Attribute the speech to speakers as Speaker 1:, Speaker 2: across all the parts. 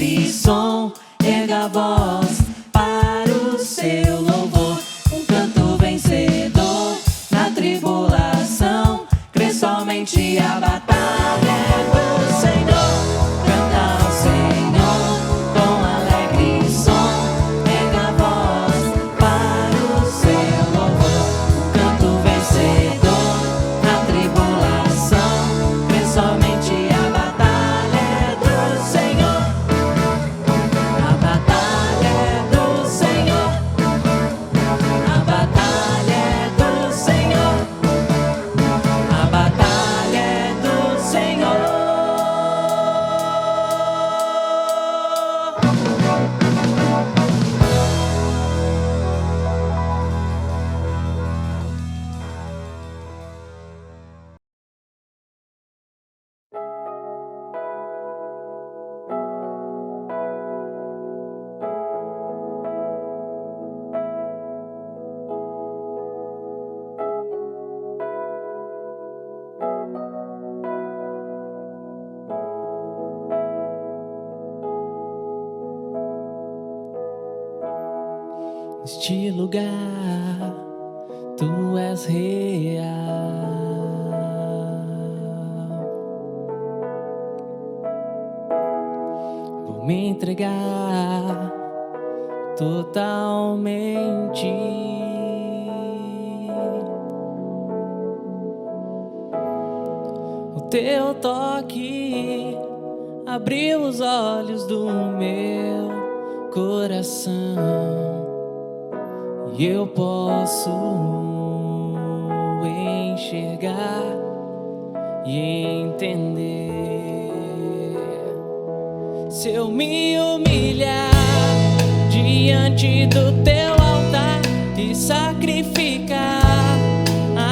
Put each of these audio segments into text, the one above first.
Speaker 1: alegre som, erga a voz para o seu louvor. Um canto vencedor na tribulação, crê somente a batalha é do Senhor. Canta ao Senhor com alegre som, erga a voz para o seu louvor. Um canto vencedor na tribulação, crê somente a batalha é do Senhor. A batalha é do Senhor. A batalha é do Senhor. A batalha é do Senhor.
Speaker 2: Neste lugar, tu és real. Vou me entregar totalmente. O teu toque abriu os olhos do meu coração. E eu posso enxergar e entender. Se eu me humilhar diante do teu altar e sacrificar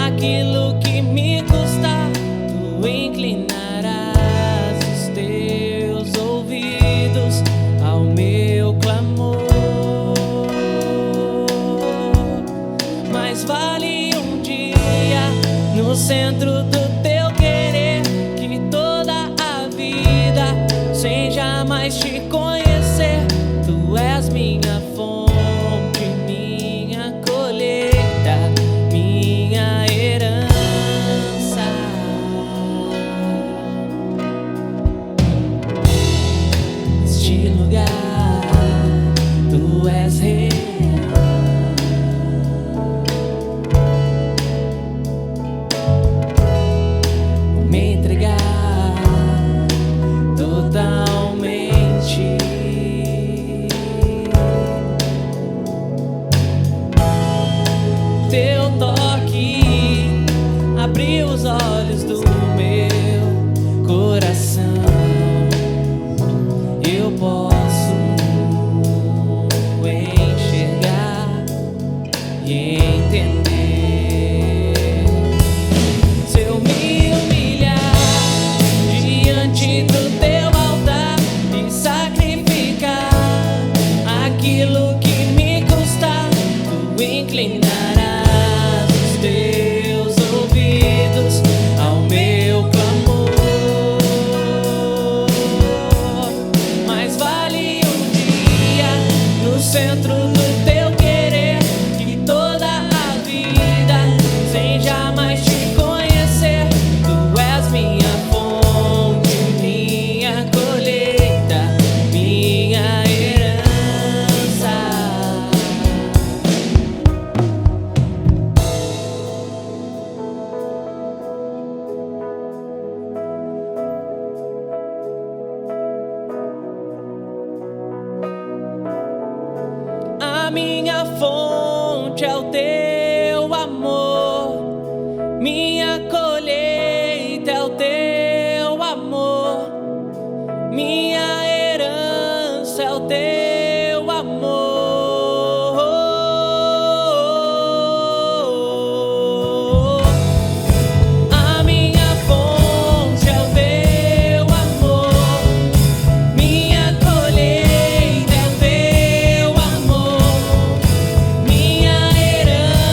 Speaker 2: aquilo que me custar, tu inclinarás os teus ouvidos ao meu clamor. Vale um dia no centro do teu querer, que toda a vida sem jamais te conhecer. Tu és minha fonte, minha colheita, minha herança. Neste lugar, tu és rei. Teu toque abriu os olhos do meu coração. Eu posso enxergar e entender. Se eu me humilhar diante do teu altar e sacrificar aquilo que me custar, tu inclinarás teus ouvidos ao meu clamor. Mas vale um dia no centro do teu querer, que toda a vida sem jamais te conhecer. Tu és minha fonte, minha colheita, minha herança. A minha fonte é o teu amor, minha colheita é o teu amor, minha herança é o teu amor. A minha fonte é o teu amor, minha colheita é o teu amor, minha herança.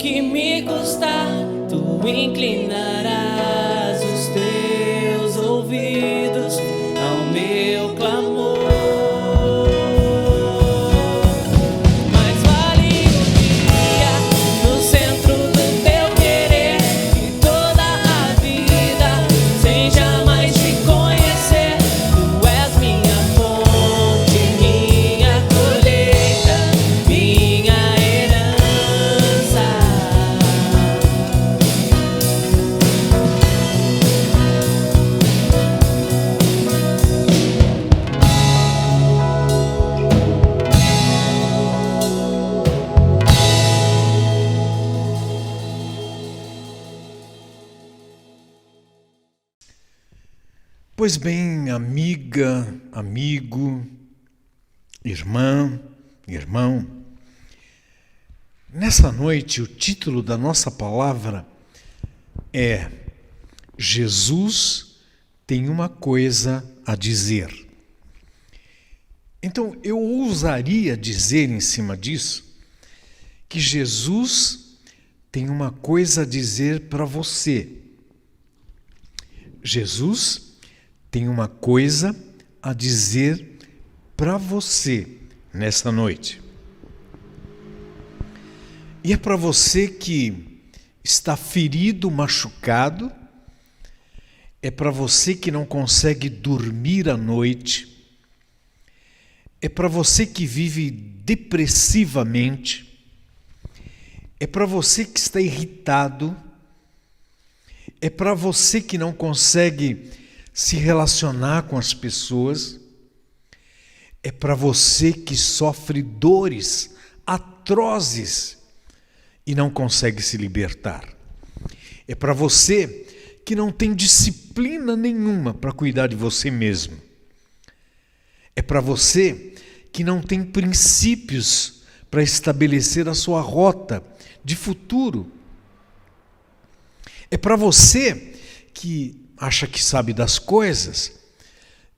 Speaker 2: que me custar, tu inclinarás os teus ouvidos ao meu clamor. Mais vale um dia no centro do teu querer e toda a vida sem jamais te conhecer. Tu és minha fonte, minha colheita, minha herança.
Speaker 3: Pois bem, amiga, amigo, irmã, irmão, nessa noite o título da nossa palavra é Jesus tem uma coisa a dizer. Então eu ousaria dizer em cima disso que Jesus tem uma coisa a dizer para você. Jesus tem uma coisa a dizer para você nesta noite. E é para você que está ferido, machucado, é para você que não consegue dormir à noite, é para você que vive depressivamente, é para você que está irritado, é para você que não consegue se relacionar com as pessoas, é para você que sofre dores atrozes e não consegue se libertar. É para você que não tem disciplina nenhuma para cuidar de você mesmo. É para você que não tem princípios para estabelecer a sua rota de futuro. É para você que acha que sabe das coisas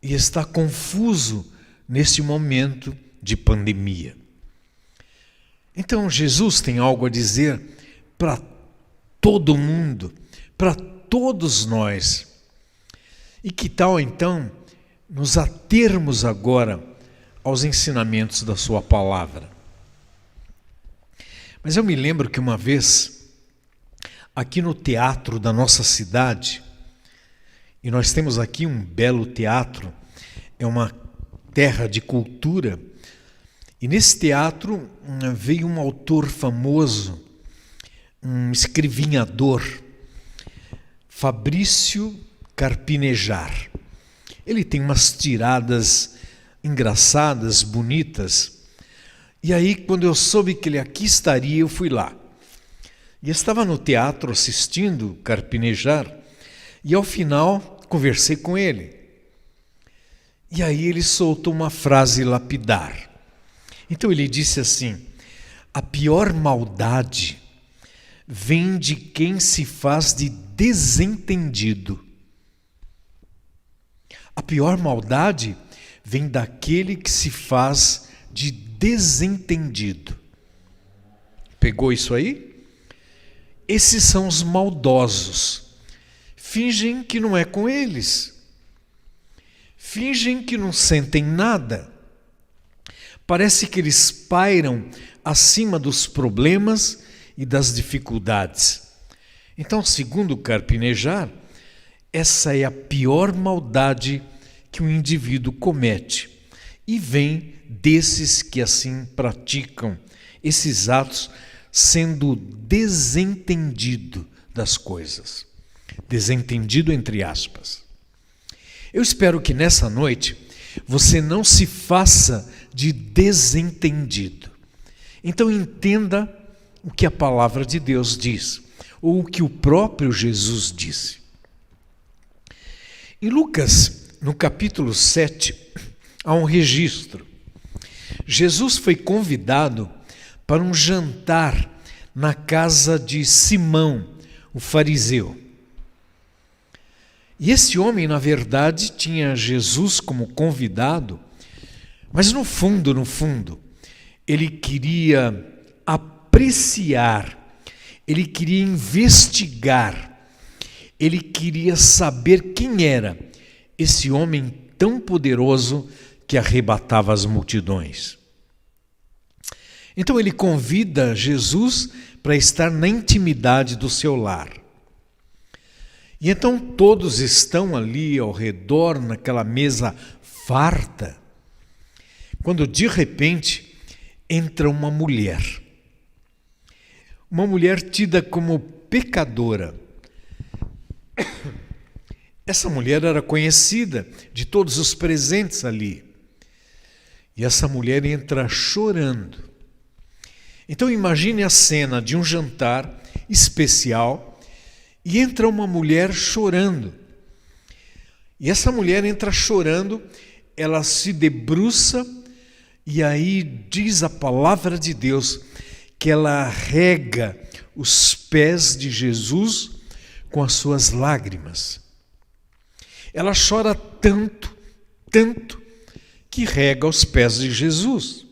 Speaker 3: e está confuso nesse momento de pandemia. Então Jesus tem algo a dizer para todo mundo, para todos nós. E que tal então nos atermos agora aos ensinamentos da sua palavra? Mas eu me lembro que uma vez, aqui no teatro da nossa cidade, e nós temos aqui um belo teatro, é uma terra de cultura. E nesse teatro veio um autor famoso, um escrevinhador, Fabrício Carpinejar. Ele tem umas tiradas engraçadas, bonitas. E aí, quando eu soube que ele aqui estaria, eu fui lá. E estava no teatro assistindo Carpinejar, e ao final conversei com ele. E aí ele soltou uma frase lapidar. Então ele disse assim: a pior maldade vem de quem se faz de desentendido. A pior maldade vem daquele que se faz de desentendido. Pegou isso aí? Esses são os maldosos. Fingem que não é com eles. Fingem que não sentem nada. Parece que eles pairam acima dos problemas e das dificuldades. Então, segundo Carpinejar, essa é a pior maldade que um indivíduo comete. E vem desses que assim praticam esses atos, sendo desentendido das coisas. Desentendido entre aspas. Eu espero que nessa noite você não se faça de desentendido. Então entenda o que a palavra de Deus diz, ou o que o próprio Jesus disse. Em Lucas, no capítulo 7, há um registro. Jesus foi convidado para um jantar na casa de Simão, o fariseu. E esse homem, na verdade, tinha Jesus como convidado, mas no fundo, ele queria apreciar ele queria investigar, ele queria saber quem era esse homem tão poderoso que arrebatava as multidões. Então ele convida Jesus para estar na intimidade do seu lar. E então todos estão ali ao redor, naquela mesa farta, quando de repente entra uma mulher tida como pecadora. Essa mulher era conhecida de todos os presentes ali. E essa mulher entra chorando. Então imagine a cena de um jantar especial e entra uma mulher chorando. E essa mulher entra chorando, ela se debruça e aí diz a palavra de Deus que ela rega os pés de Jesus com as suas lágrimas. Ela chora tanto, que rega os pés de Jesus.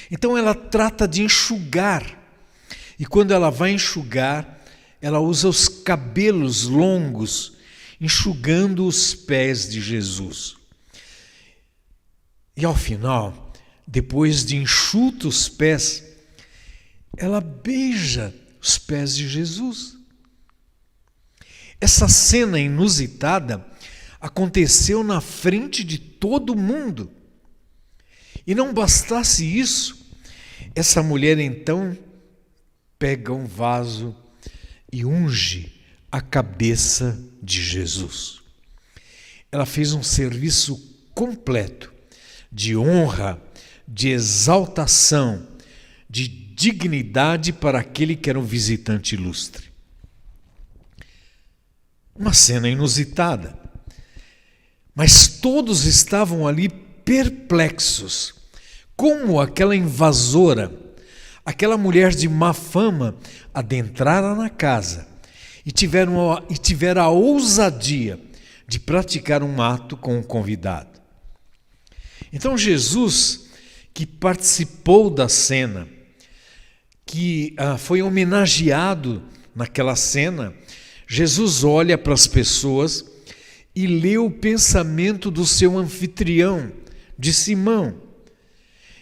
Speaker 3: Então ela trata de enxugar. E quando ela vai enxugar, ela usa os cabelos longos, enxugando os pés de Jesus. E ao final, depois de enxuta os pés, ela beija os pés de Jesus. Essa cena inusitada aconteceu na frente de todo mundo. E não bastasse isso, essa mulher então pega um vaso e unge a cabeça de Jesus. Ela fez um serviço completo de honra, de exaltação, de dignidade para aquele que era um visitante ilustre. Uma cena inusitada, mas todos estavam ali perplexos. Como aquela invasora, aquela mulher de má fama, adentrara na casa e tivera a ousadia de praticar um ato com o convidado. Então Jesus, que participou da cena, que foi homenageado naquela cena, Jesus olha para as pessoas e lê o pensamento do seu anfitrião, de Simão.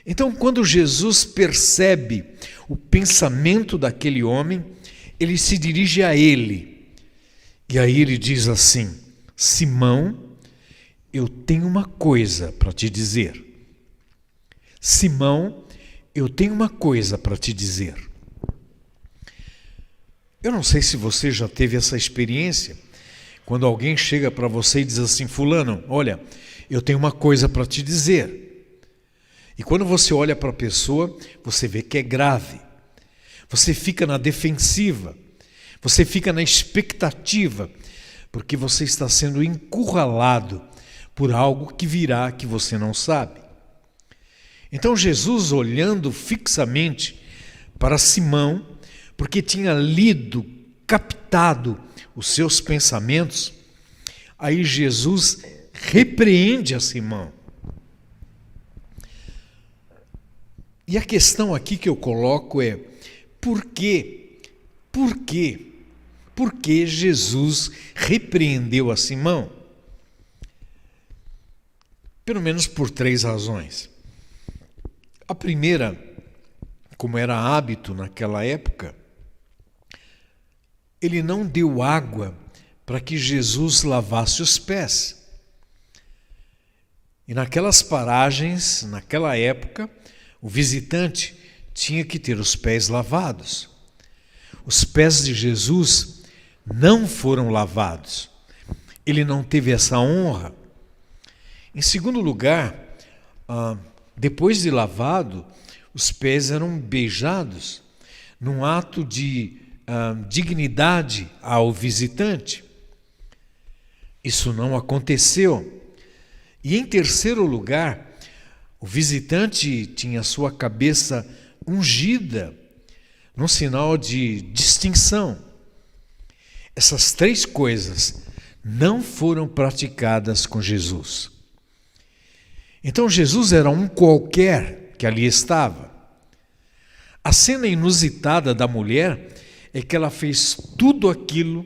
Speaker 3: Então, quando Jesus percebe o pensamento daquele homem, ele se dirige a ele. E aí ele diz assim: Simão, eu tenho uma coisa para te dizer. Simão, eu tenho uma coisa para te dizer. Eu não sei se você já teve essa experiência, quando alguém chega para você e diz assim: fulano, olha, eu tenho uma coisa para te dizer. E quando você olha para a pessoa, você vê que é grave. Você fica na defensiva, você fica na expectativa, porque você está sendo encurralado por algo que virá que você não sabe. Então Jesus, olhando fixamente para Simão, porque tinha lido, captado os seus pensamentos, aí Jesus repreende a Simão. E a questão aqui que eu coloco é: por quê? Por quê? Por que Jesus repreendeu a Simão? Pelo menos por 3 razões. A primeira, como era hábito naquela época, ele não deu água para que Jesus lavasse os pés. E naquelas paragens, naquela época, o visitante tinha que ter os pés lavados. Os pés de Jesus não foram lavados. Ele não teve essa honra. Em segundo lugar, depois de lavado, os pés eram beijados num ato de dignidade ao visitante. Isso não aconteceu. E em terceiro lugar, o visitante tinha sua cabeça ungida, num sinal de distinção. Essas 3 coisas não foram praticadas com Jesus. Então Jesus era um qualquer que ali estava. A cena inusitada da mulher é que ela fez tudo aquilo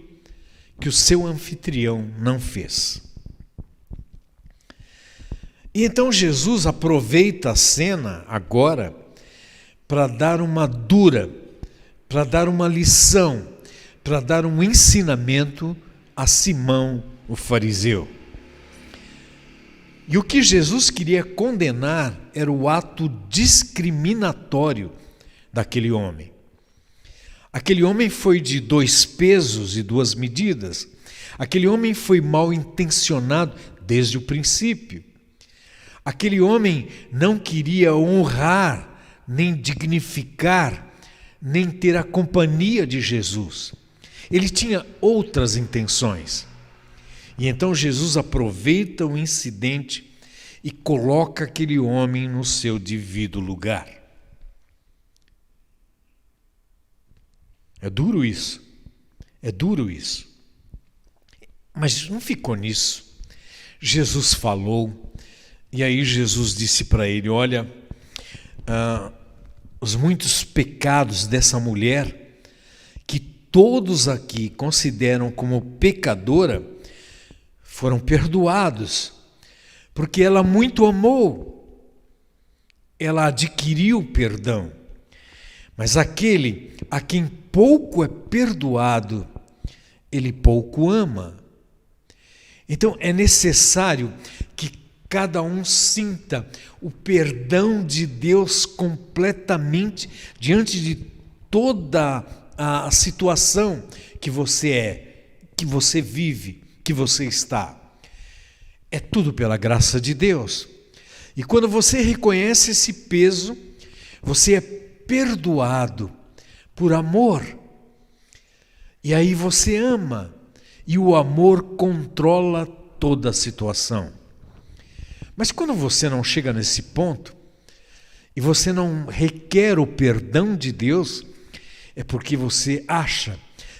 Speaker 3: que o seu anfitrião não fez. E então Jesus aproveita a cena agora para dar uma dura, para dar uma lição, para dar um ensinamento a Simão, o fariseu. E o que Jesus queria condenar era o ato discriminatório daquele homem. Aquele homem foi de 2 pesos e 2 medidas. Aquele homem foi mal intencionado desde o princípio. Aquele homem não queria honrar, nem dignificar, nem ter a companhia de Jesus. Ele tinha outras intenções. E então Jesus aproveita o incidente e coloca aquele homem no seu devido lugar. É duro isso. Mas não ficou nisso. Jesus falou, e aí Jesus disse para ele: olha, os muitos pecados dessa mulher, que todos aqui consideram como pecadora, foram perdoados, porque ela muito amou, ela adquiriu perdão. Mas aquele a quem pouco é perdoado, ele pouco ama. Então é necessário que cada um sinta o perdão de Deus completamente diante de toda a situação que você é, que você vive, que você está. É tudo pela graça de Deus. E quando você reconhece esse peso, você é perdoado por amor. E aí você ama. E o amor controla toda a situação. Mas quando você não chega nesse ponto, e você não requer o perdão de Deus, é porque você acha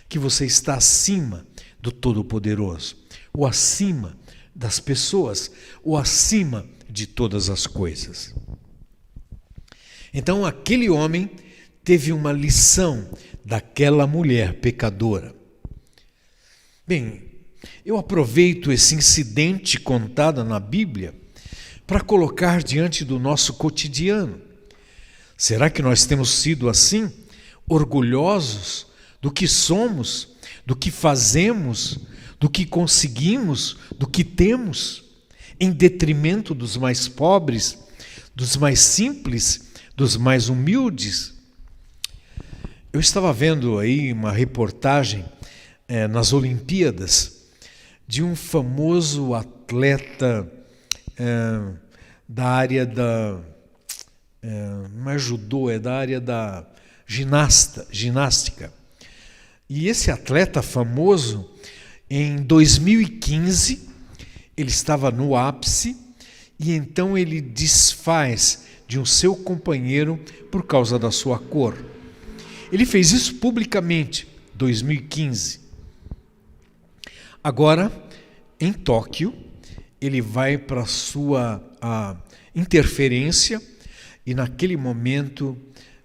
Speaker 3: que você está acima do Todo-Poderoso, ou acima das pessoas, ou acima de todas as coisas. Então aquele homem teve uma lição daquela mulher pecadora. Bem, eu aproveito esse incidente contado na Bíblia para colocar diante do nosso cotidiano. Será que nós temos sido assim, orgulhosos do que somos, do que fazemos, do que conseguimos, do que temos, em detrimento dos mais pobres, dos mais simples, dos mais humildes? Eu estava vendo aí uma reportagem nas Olimpíadas de um famoso atleta da área da não é judô, é da área da ginástica. E esse atleta famoso, em 2015, ele estava no ápice e então ele desfaz de um seu companheiro por causa da sua cor. Ele fez isso publicamente, 2015. Agora, em Tóquio, ele vai para a sua interferência e naquele momento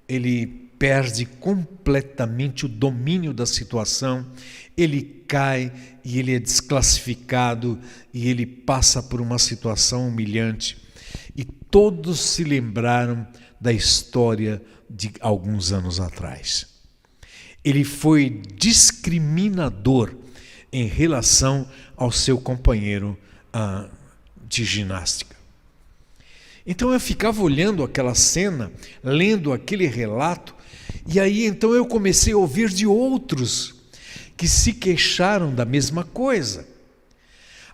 Speaker 3: ele perde completamente o domínio da situação, ele cai e ele é desclassificado e ele passa por uma situação humilhante. E todos se lembraram da história de alguns anos atrás. Ele foi discriminador em relação ao seu companheiro de ginástica. Então eu ficava olhando aquela cena, lendo aquele relato, e aí então eu comecei a ouvir de outros que se queixaram da mesma coisa.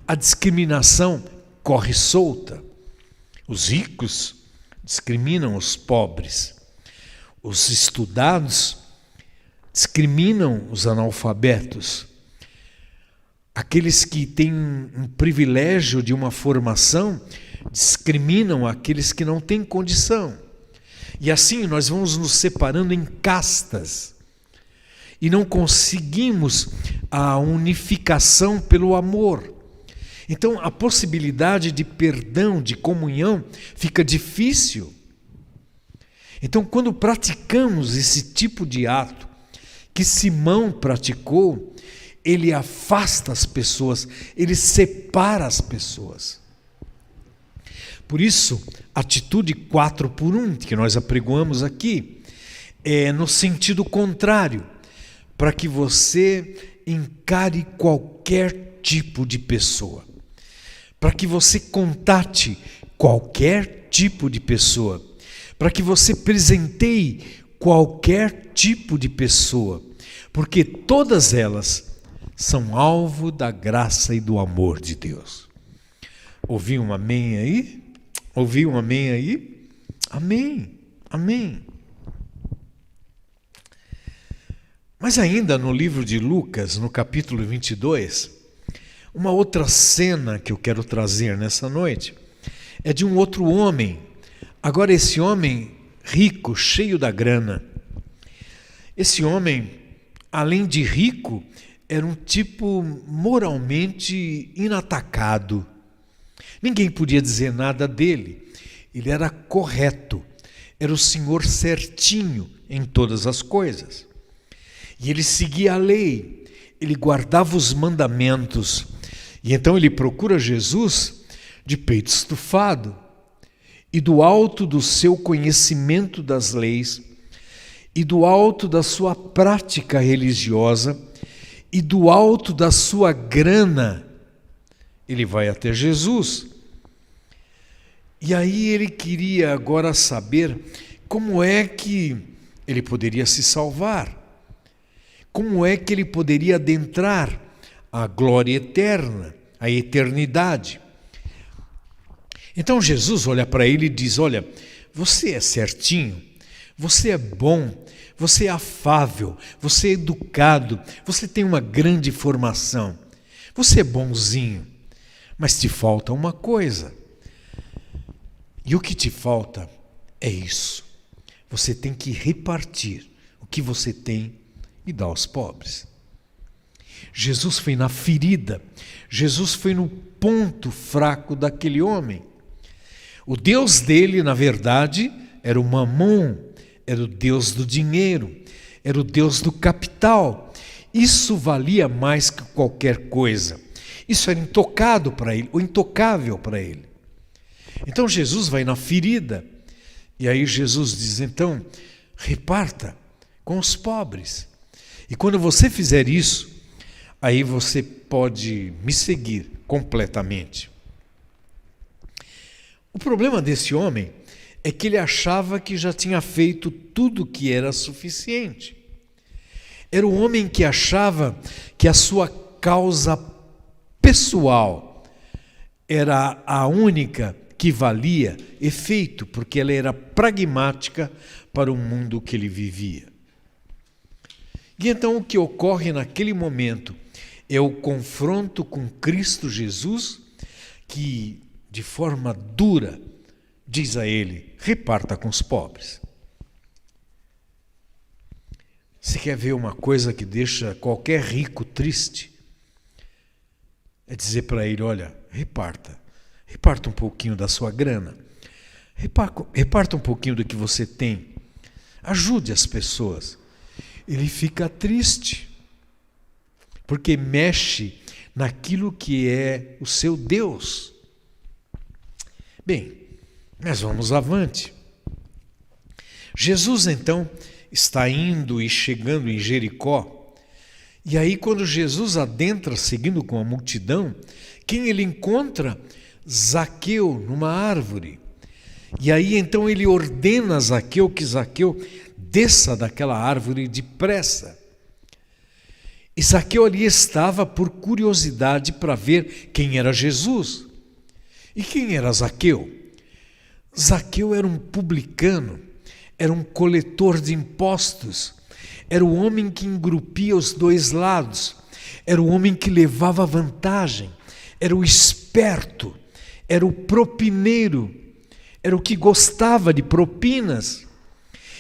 Speaker 3: A discriminação corre solta. Os ricos discriminam os pobres. Os estudados discriminam os analfabetos. Aqueles que têm um privilégio de uma formação discriminam aqueles que não têm condição. E assim nós vamos nos separando em castas e não conseguimos a unificação pelo amor. Então a possibilidade de perdão, de comunhão, fica difícil. Então, quando praticamos esse tipo de ato que Simão praticou, ele afasta as pessoas, ele separa as pessoas. Por isso, a atitude 4x1, que nós apregoamos aqui, é no sentido contrário, para que você encare qualquer tipo de pessoa, para que você contate qualquer tipo de pessoa, para que você presenteie qualquer tipo de pessoa, porque todas elas são alvo da graça e do amor de Deus. Ouviu um amém aí? Ouviu um amém aí? Amém, amém. Mas ainda no livro de Lucas, no capítulo 22, uma outra cena que eu quero trazer nessa noite é de um outro homem. Agora esse homem rico, cheio da grana. Esse homem, além de rico, era um tipo moralmente inatacado. Ninguém podia dizer nada dele. Ele era correto, era o senhor certinho em todas as coisas. E ele seguia a lei, ele guardava os mandamentos. E então ele procura Jesus de peito estufado, e do alto do seu conhecimento das leis, e do alto da sua prática religiosa, e do alto da sua grana, ele vai até Jesus. E aí ele queria agora saber como é que ele poderia se salvar, como é que ele poderia adentrar a glória eterna, a eternidade. Então Jesus olha para ele e diz: olha, você é certinho, você é bom, você é afável, você é educado, você tem uma grande formação, você é bonzinho, mas te falta uma coisa. E o que te falta é isso. Você tem que repartir o que você tem e dar aos pobres. Jesus foi na ferida, Jesus foi no ponto fraco daquele homem. O Deus dele, na verdade, era o Mamon, era o Deus do dinheiro, era o Deus do capital. Isso valia mais que qualquer coisa. Isso era intocado para ele, o intocável para ele. Então Jesus vai na ferida, e aí Jesus diz: então, reparta com os pobres. E quando você fizer isso, aí você pode me seguir completamente. O problema desse homem é que ele achava que já tinha feito tudo que era suficiente. Era o homem que achava que a sua causa pessoal era a única que valia efeito, porque ela era pragmática para o mundo que ele vivia. E então o que ocorre naquele momento é o confronto com Cristo Jesus, que de forma dura diz a ele: reparta com os pobres. Você quer ver uma coisa que deixa qualquer rico triste? É dizer para ele: olha, reparta um pouquinho da sua grana, reparta um pouquinho do que você tem, ajude as pessoas. Ele fica triste, porque mexe naquilo que é o seu Deus. Bem, mas vamos avante. Jesus então está indo e chegando em Jericó, e aí quando Jesus adentra seguindo com a multidão, quem ele encontra? Zaqueu numa árvore. E aí então ele ordena a Zaqueu que Zaqueu desça daquela árvore depressa. E Zaqueu ali estava por curiosidade para ver quem era Jesus. E quem era Zaqueu? Zaqueu era um publicano, era um coletor de impostos, era o homem que engrupia os dois lados, era o homem que levava vantagem, era o esperto, era o propineiro, era o que gostava de propinas,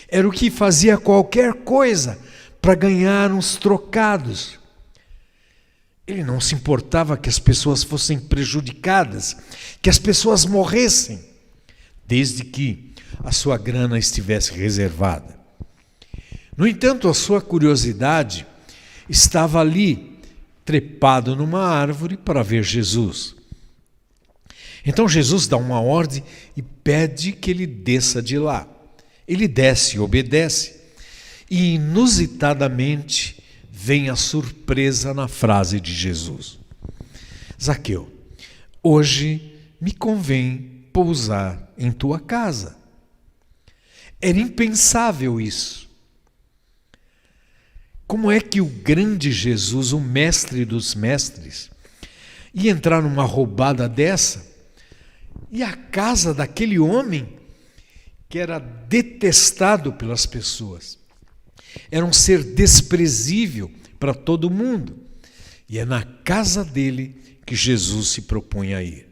Speaker 3: era o que fazia qualquer coisa para ganhar uns trocados. Ele não se importava que as pessoas fossem prejudicadas, que as pessoas morressem, desde que a sua grana estivesse reservada. No entanto, a sua curiosidade estava ali, trepado numa árvore para ver Jesus. Então Jesus dá uma ordem e pede que ele desça de lá. Ele desce e obedece. E inusitadamente vem a surpresa na frase de Jesus: Zaqueu, hoje me convém pousar em tua casa. Era impensável isso. Como é que o grande Jesus, o mestre dos mestres, ia entrar numa roubada dessa? E a casa daquele homem que era detestado pelas pessoas, era um ser desprezível para todo mundo. E é na casa dele que Jesus se propõe a ir.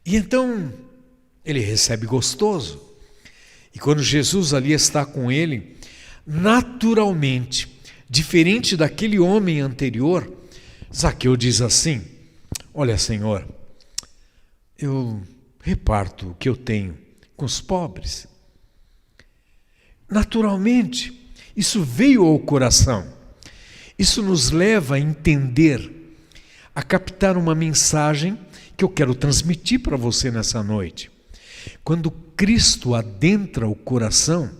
Speaker 3: E então ele recebe gostoso. E quando Jesus ali está com ele, naturalmente, diferente daquele homem anterior, Zaqueu diz assim: olha, Senhor, eu reparto o que eu tenho com os pobres. Naturalmente, isso veio ao coração. Isso nos leva a entender, a captar uma mensagem que eu quero transmitir para você nessa noite. Quando Cristo adentra o coração,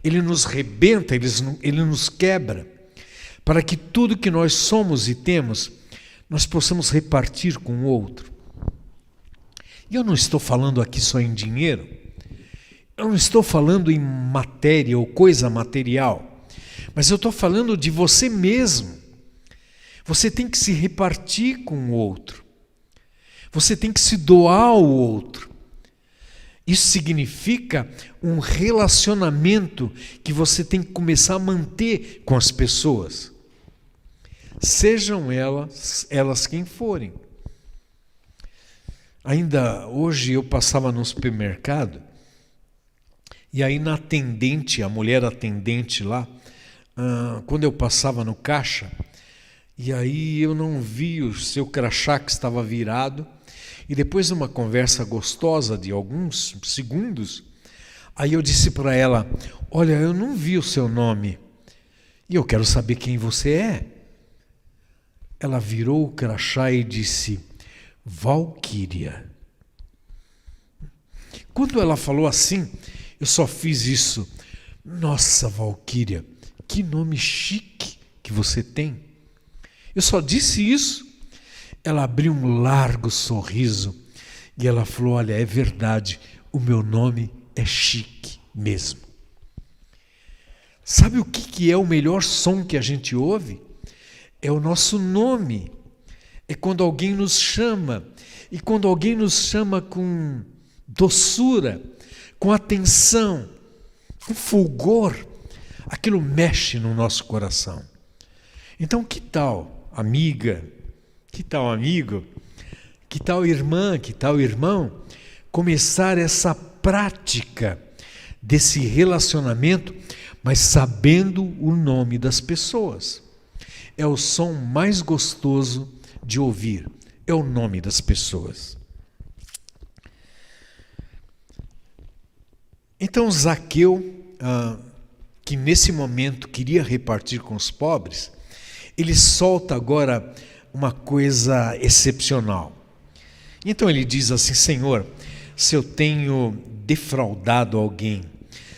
Speaker 3: Ele nos rebenta, Ele nos quebra, para que tudo que nós somos e temos, nós possamos repartir com o outro. E eu não estou falando aqui só em dinheiro, eu não estou falando em matéria ou coisa material, mas eu estou falando de você mesmo. Você tem que se repartir com o outro, você tem que se doar ao outro. Isso significa um relacionamento que você tem que começar a manter com as pessoas, sejam elas quem forem. Ainda hoje eu passava no supermercado e aí na atendente, a mulher atendente lá, quando eu passava no caixa, e aí eu não vi o seu crachá que estava virado, e depois de uma conversa gostosa de alguns segundos, aí eu disse para ela: olha, eu não vi o seu nome e eu quero saber quem você é. Ela virou o crachá e disse: Valquíria. Quando ela falou assim, eu só fiz isso: nossa, Valquíria, que nome chique que você tem. Eu só disse isso. Ela abriu um largo sorriso e ela falou: olha, é verdade, o meu nome é chique mesmo. Sabe o que é o melhor som que a gente ouve? É o nosso nome. É quando alguém nos chama, e quando alguém nos chama com doçura, com atenção, com fulgor, aquilo mexe no nosso coração. Então, que tal, amiga? Que tal, amigo? Que tal, irmã? Que tal, irmão? Começar essa prática desse relacionamento, mas sabendo o nome das pessoas. É o som mais gostoso de ouvir, é o nome das pessoas. Então Zaqueu, que nesse momento queria repartir com os pobres, ele solta agora uma coisa excepcional. Então ele diz assim: Senhor, se eu tenho defraudado alguém,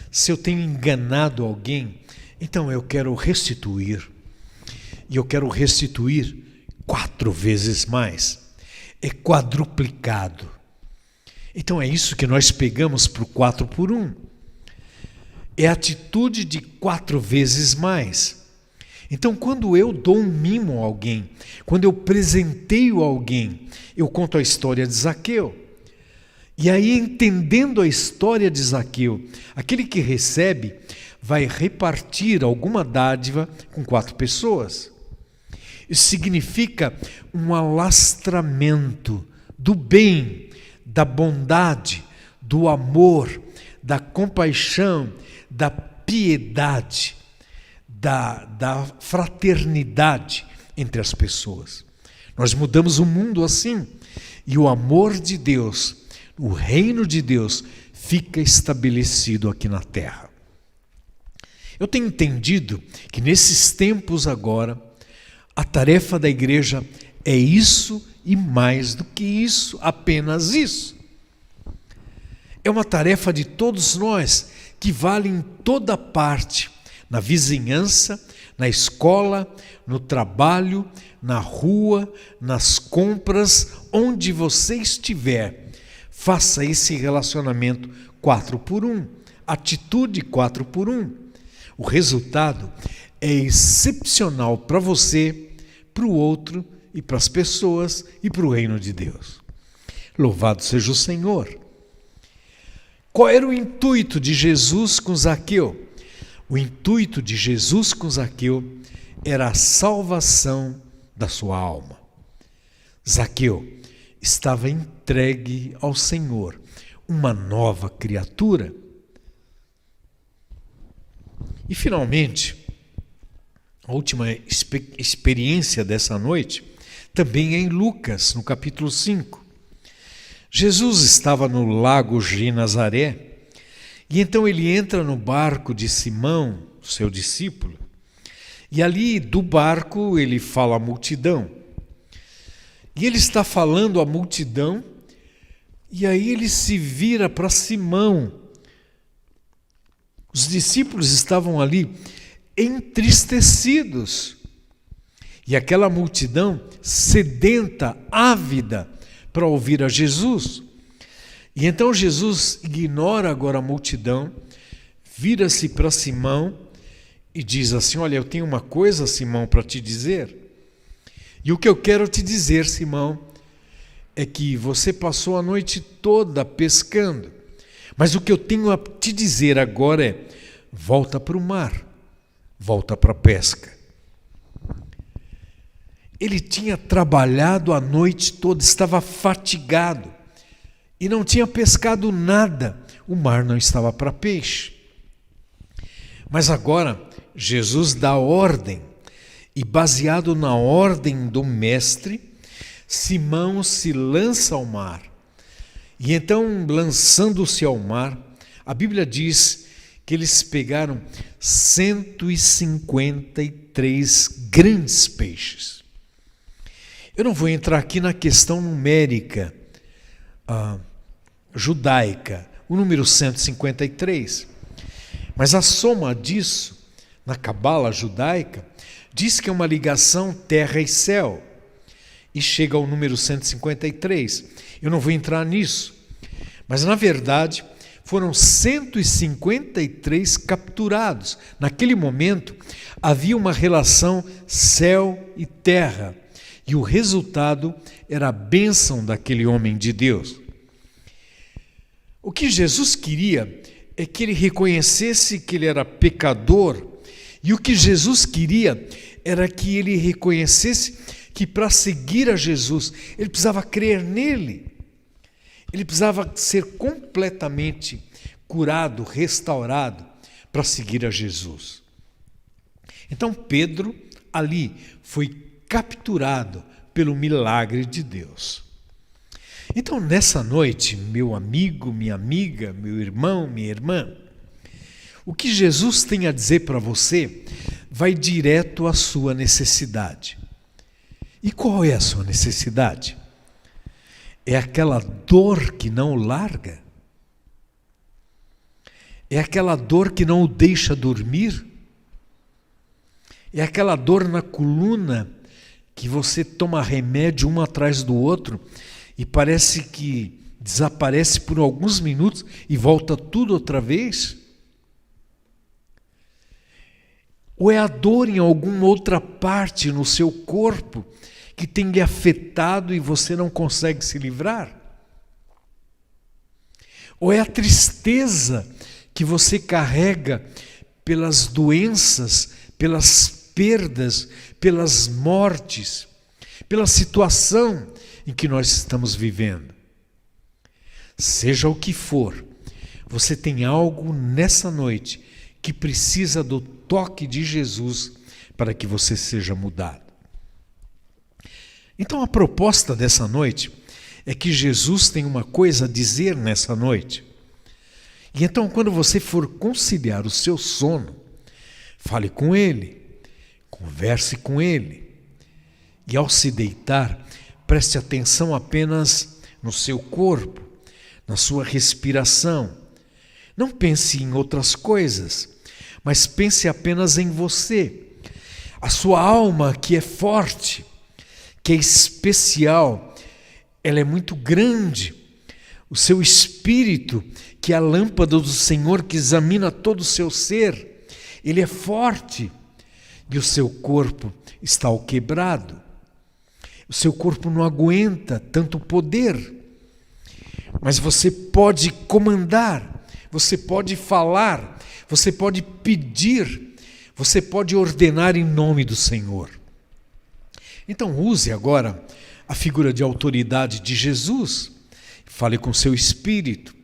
Speaker 3: se eu tenho enganado alguém, então eu quero restituir. E eu quero restituir 4 vezes mais. É quadruplicado. Então é isso que nós pegamos para o 4 por 1. É a atitude de 4 vezes mais. Então, quando eu dou um mimo a alguém, quando eu presenteio alguém, eu conto a história de Zaqueu. E aí, entendendo a história de Zaqueu, aquele que recebe vai repartir alguma dádiva com 4 pessoas. Isso significa um alastramento do bem, da bondade, do amor, da compaixão, da piedade, da fraternidade entre as pessoas. Nós mudamos o mundo assim, e o amor de Deus, o reino de Deus, fica estabelecido aqui na terra. Eu tenho entendido que nesses tempos agora, a tarefa da igreja é isso e mais do que isso, apenas isso. É uma tarefa de todos nós, que vale em toda parte, na vizinhança, na escola, no trabalho, na rua, nas compras, onde você estiver. Faça esse relacionamento 4x1, atitude 4x1. O resultado é excepcional para você, para o outro e para as pessoas e para o reino de Deus. Louvado seja o Senhor. Qual era o intuito de Jesus com Zaqueu? O intuito de Jesus com Zaqueu era a salvação da sua alma. Zaqueu estava entregue ao Senhor, uma nova criatura. E finalmente, a última experiência dessa noite também é em Lucas, no capítulo 5. Jesus estava no lago Genezaré e então ele entra no barco de Simão, seu discípulo, e ali do barco ele fala à multidão. E ele está falando à multidão e aí ele se vira para Simão. Os discípulos estavam ali entristecidos e aquela multidão sedenta, ávida, para ouvir a Jesus. E então Jesus ignora agora a multidão, vira-se para Simão e diz assim: olha, eu tenho uma coisa, Simão, para te dizer. E o que eu quero te dizer, Simão, é que você passou a noite toda pescando, mas o que eu tenho a te dizer agora é: volta para o mar, volta para a pesca. Ele tinha trabalhado a noite toda, estava fatigado e não tinha pescado nada. O mar não estava para peixe. Mas agora Jesus dá ordem e, baseado na ordem do mestre, Simão se lança ao mar. E então, lançando-se ao mar, a Bíblia diz que eles pegaram 153 grandes peixes. Eu não vou entrar aqui na questão numérica judaica, o número 153, mas a soma disso, na cabala judaica, diz que é uma ligação terra e céu, e chega ao número 153. Eu não vou entrar nisso, mas na verdade foram 153 capturados. Naquele momento havia uma relação céu e terra, e o resultado era a bênção daquele homem de Deus. O que Jesus queria é que ele reconhecesse que ele era pecador, e o que Jesus queria era que ele reconhecesse que para seguir a Jesus, ele precisava crer nele. Ele precisava ser completamente curado, restaurado, para seguir a Jesus. Então Pedro ali foi capturado pelo milagre de Deus. Então nessa noite, meu amigo, minha amiga, meu irmão, minha irmã, o que Jesus tem a dizer para você vai direto à sua necessidade. E qual é a sua necessidade? É aquela dor que não o larga? É aquela dor que não o deixa dormir? É aquela dor na coluna que você toma remédio um atrás do outro e parece que desaparece por alguns minutos e volta tudo outra vez? Ou é a dor em alguma outra parte no seu corpo que tem lhe afetado e você não consegue se livrar? Ou é a tristeza que você carrega pelas doenças, pelas perdas, pelas mortes, pela situação em que nós estamos vivendo? Seja o que for, você tem algo nessa noite que precisa do toque de Jesus para que você seja mudado. Então a proposta dessa noite é que Jesus tem uma coisa a dizer nessa noite. E então, quando você for conciliar o seu sono, fale com Ele, converse com Ele. E ao se deitar, preste atenção apenas no seu corpo, na sua respiração. Não pense em outras coisas, mas pense apenas em você. A sua alma, que é forte, que é especial, ela é muito grande. O seu espírito, que é a lâmpada do Senhor que examina todo o seu ser, ele é forte. E o seu corpo está quebrado. O seu corpo não aguenta tanto poder. Mas você pode comandar, você pode falar, você pode pedir, você pode ordenar em nome do Senhor. Então use agora a figura de autoridade de Jesus. Fale com seu espírito,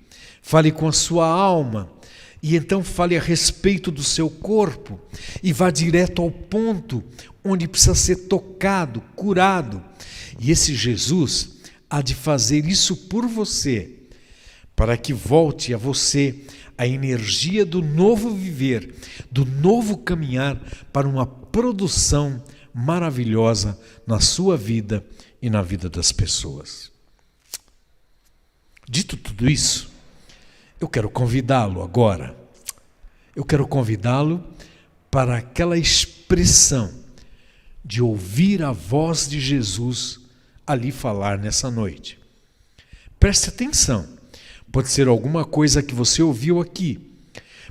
Speaker 3: fale com a sua alma, e então fale a respeito do seu corpo, e vá direto ao ponto onde precisa ser tocado, curado. E esse Jesus há de fazer isso por você, para que volte a você a energia do novo viver, do novo caminhar para uma produção maravilhosa na sua vida e na vida das pessoas. Dito tudo isso, eu quero convidá-lo agora. Eu quero convidá-lo para aquela expressão de ouvir a voz de Jesus ali falar nessa noite. Preste atenção. Pode ser alguma coisa que você ouviu aqui,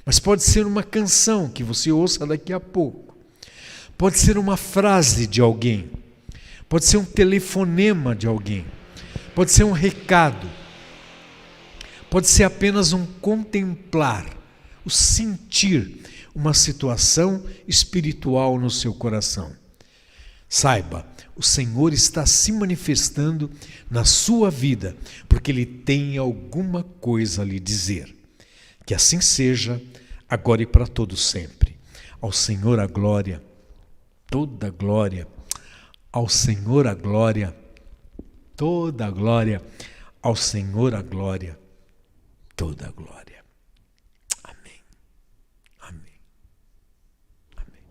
Speaker 3: mas pode ser uma canção que você ouça daqui a pouco. Pode ser uma frase de alguém. Pode ser um telefonema de alguém. Pode ser um recado. Pode ser apenas um contemplar, o sentir uma situação espiritual no seu coração. Saiba, o Senhor está se manifestando na sua vida, porque Ele tem alguma coisa a lhe dizer. Que assim seja, agora e para todo sempre. Ao Senhor a glória, toda a glória. Ao Senhor a glória, toda a glória. Ao Senhor a glória, toda a glória. Amém. Amém. Amém.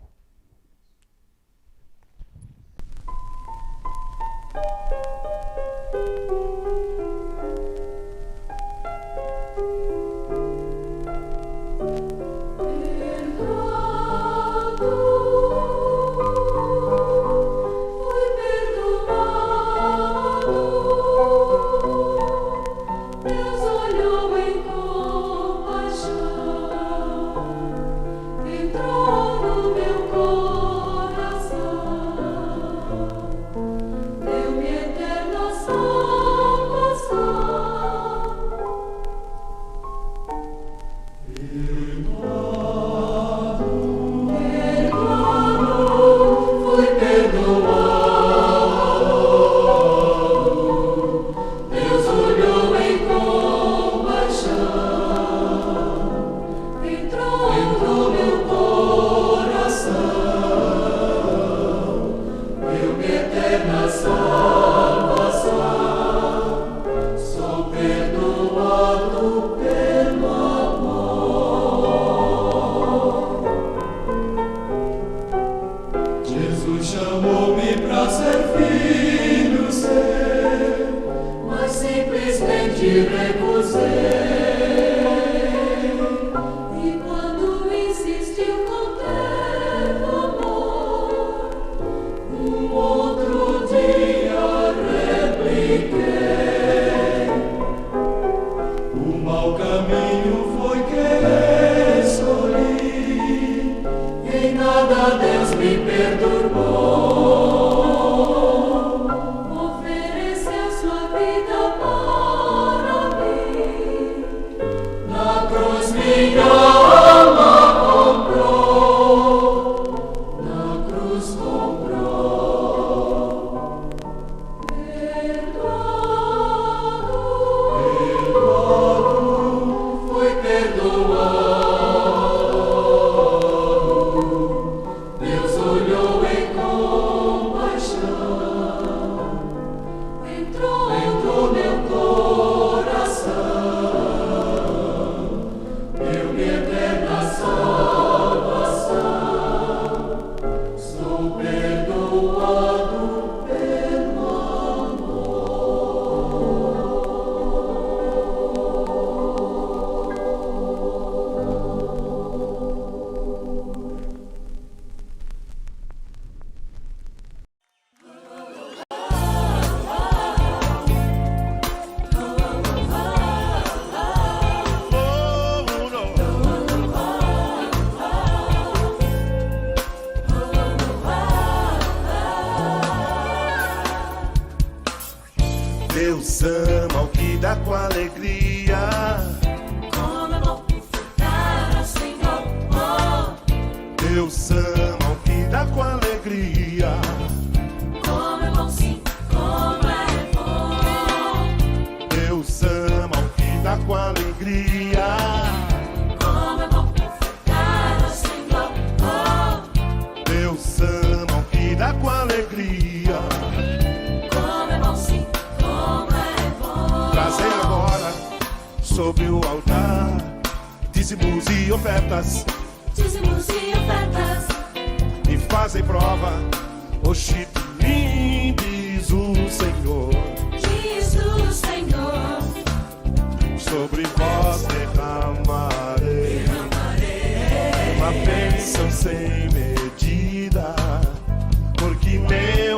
Speaker 4: Deus ama o que dá com alegria.
Speaker 1: Como é bom dar ao Senhor.
Speaker 4: Deus ama o que dá com alegria.
Speaker 1: Como é bom, sim, como é bom.
Speaker 4: Deus ama o que dá com alegria.
Speaker 1: Como é bom dar ao Senhor.
Speaker 4: Deus ama o que dá com alegria.
Speaker 1: Como é bom, sim, como é bom.
Speaker 4: Trazei agora sobre o altar dízimos e ofertas.
Speaker 1: Dízimos e ofertas.
Speaker 4: E fazem prova, oxe, de mim, diz o Senhor.
Speaker 1: Diz o Senhor.
Speaker 4: Sobre vós derramarei uma bênção sem medida, porque meu